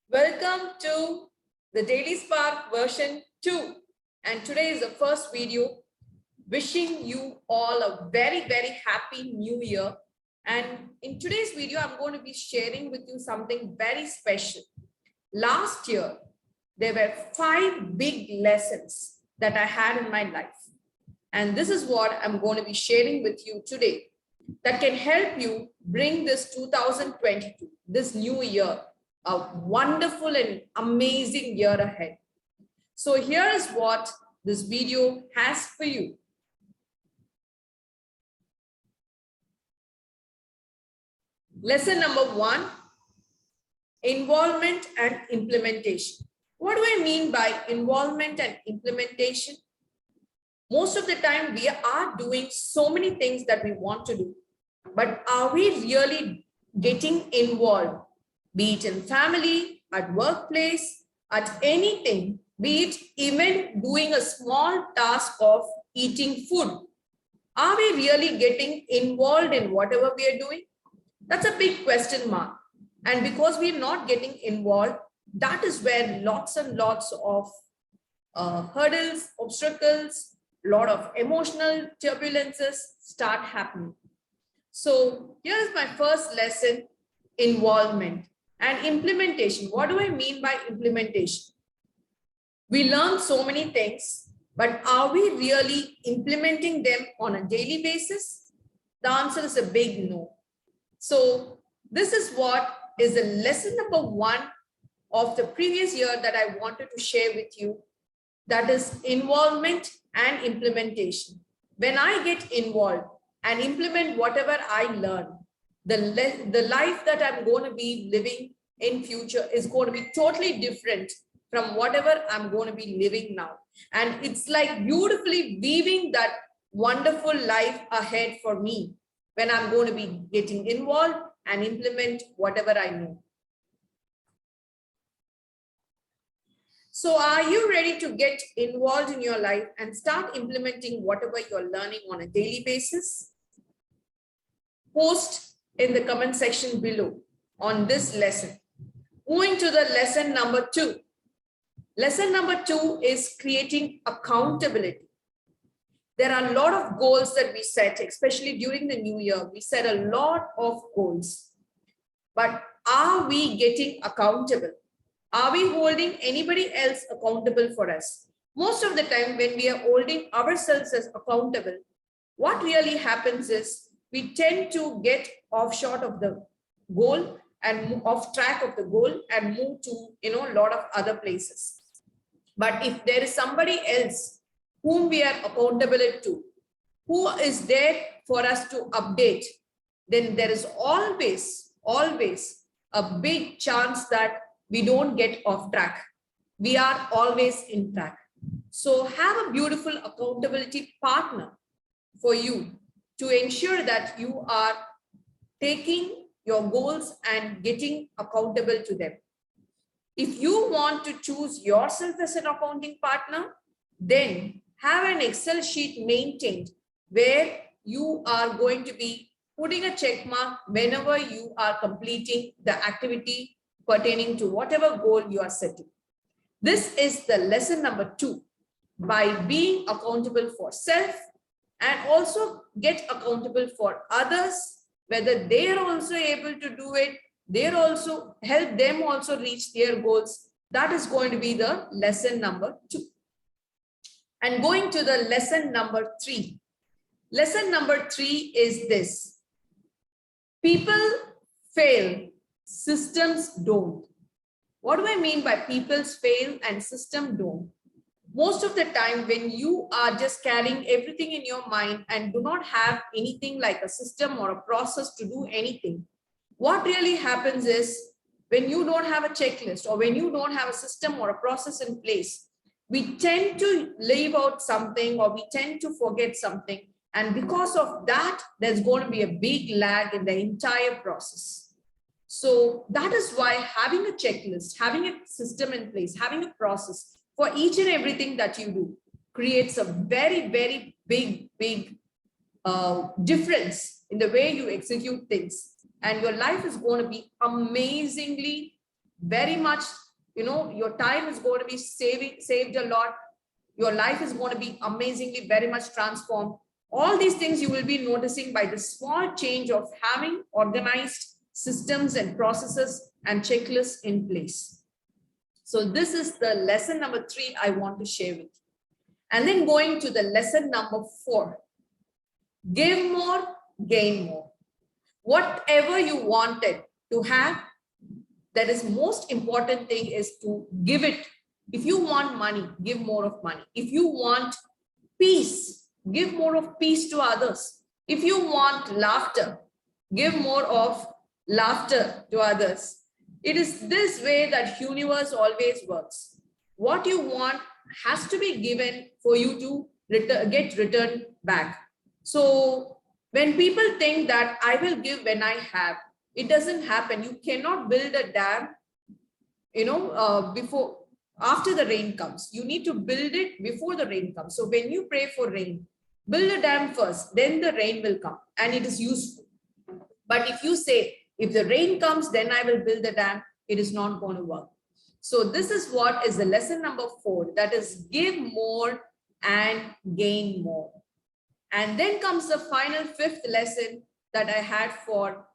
Welcome to the Daily Spark version 2. And today is the first video wishing you all a very, very happy new year. And in today's video, I'm going to be sharing with you something very special. Last year, there were 5 big lessons that I had in my life. And this is what I'm going to be sharing with you today that can help you bring this 2022, this new year, a wonderful and amazing year ahead. So here is what this video has for you. Lesson number 1, involvement and implementation. What do I mean by involvement and implementation? Most of the time we are doing so many things that we want to do, but are we really getting involved, be it in family, at workplace, at anything, be it even doing a small task of eating food? Are we really getting involved in whatever we are doing? That's a big question mark. And because we're not getting involved, that is where lots and lots of hurdles, obstacles, lot of emotional turbulences start happening. So here's my first lesson, involvement and implementation. What do I mean by implementation? We learn so many things, but are we really implementing them on a daily basis? The answer is a big no. So this is what is the lesson number 1 of the previous year that I wanted to share with you. That is involvement and implementation. When I get involved and implement whatever I learn, the life that I'm going to be living in future is going to be totally different from whatever I'm going to be living now. And it's like beautifully weaving that wonderful life ahead for me when I'm going to be getting involved and implement whatever I know. So are you ready to get involved in your life and start implementing whatever you're learning on a daily basis? Post in the comment section below on this lesson. Moving to the lesson number 2. Lesson number 2 is creating accountability. There are a lot of goals that we set, especially during the new year. We set a lot of goals. But are we getting accountable? Are we holding anybody else accountable for us? Most of the time when we are holding ourselves as accountable, what really happens is we tend to get off short of the goal and off track of the goal and move to a lot of other places. But if there is somebody else whom we are accountable to, who is there for us to update, then there is always a big chance that we don't get off track. We are always in track. So have a beautiful accountability partner for you to ensure that you are taking your goals and getting accountable to them. If you want to choose yourself as an accounting partner, then have an Excel sheet maintained where you are going to be putting a check mark whenever you are completing the activity pertaining to whatever goal you are setting. This is the lesson number 2. By being accountable for self and also get accountable for others, whether they are also able to do it, they're also help them also reach their goals. That is going to be the lesson number 2. And going to the lesson number 3. Lesson number 3 is this. People fail, systems don't. What do I mean by people fail and system don't? Most of the time when you are just carrying everything in your mind and do not have anything like a system or a process to do anything, what really happens is when you don't have a checklist or when you don't have a system or a process in place, we tend to leave out something or we tend to forget something. And because of that, there's going to be a big lag in the entire process. So that is why having a checklist, having a system in place, having a process for each and everything that you do creates a very, very big difference in the way you execute things. And your life is going to be amazingly very much, your time is going to be saved a lot. Your life is going to be amazingly very much transformed. All these things you will be noticing by the small change of having organized systems and processes and checklists in place. So this is the lesson number 3 I want to share with you. And then going to the lesson number 4, give more, gain more. Whatever you wanted to have, that is most important thing is to give it. If you want money, give more of money. If you want peace, give more of peace to others. If you want laughter, give more of laughter to others. It is this way that universe always works. What you want has to be given for you to get returned back. So when people think that I will give when I have, it doesn't happen. You cannot build a dam, after the rain comes. You need to build it before the rain comes. So when you pray for rain, build a dam first, then the rain will come and it is useful. But if you say, if the rain comes, then I will build the dam, it is not going to work. So this is what is the lesson number 4, that is give more and gain more. And then comes the final 5th lesson that I had for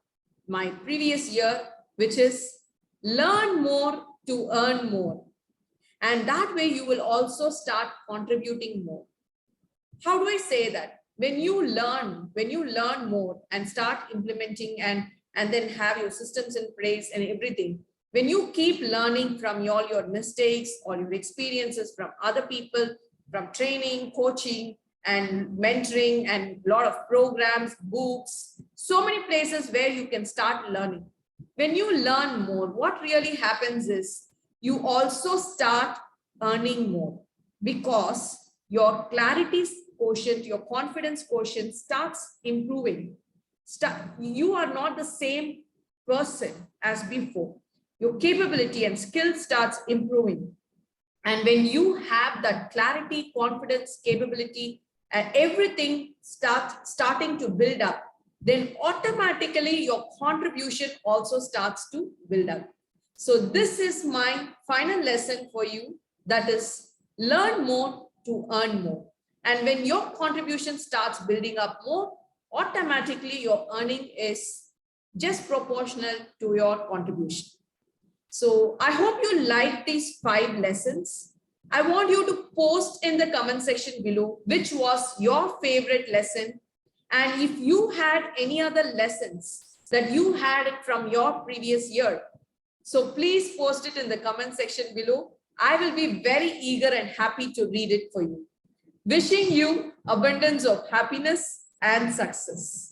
my previous year, which is learn more to earn more. And that way you will also start contributing more. How do I say that? When you learn more and start implementing and then have your systems in place and everything, when you keep learning from all your mistakes or your experiences from other people, from training, coaching, and mentoring, and a lot of programs, books, so many places where you can start learning. When you learn more, what really happens is you also start earning more, because your clarity quotient, your confidence quotient starts improving. You are not the same person as before. Your capability and skill starts improving. And when you have that clarity, confidence, capability, and everything starting to build up, then automatically your contribution also starts to build up. So this is my final lesson for you, that is learn more to earn more. And when your contribution starts building up more, automatically your earning is just proportional to your contribution. So I hope you like these 5 lessons. I want you to post in the comment section below which was your favorite lesson. And if you had any other lessons that you had from your previous year, so please post it in the comment section below. I will be very eager and happy to read it for you. Wishing you abundance of happiness and success.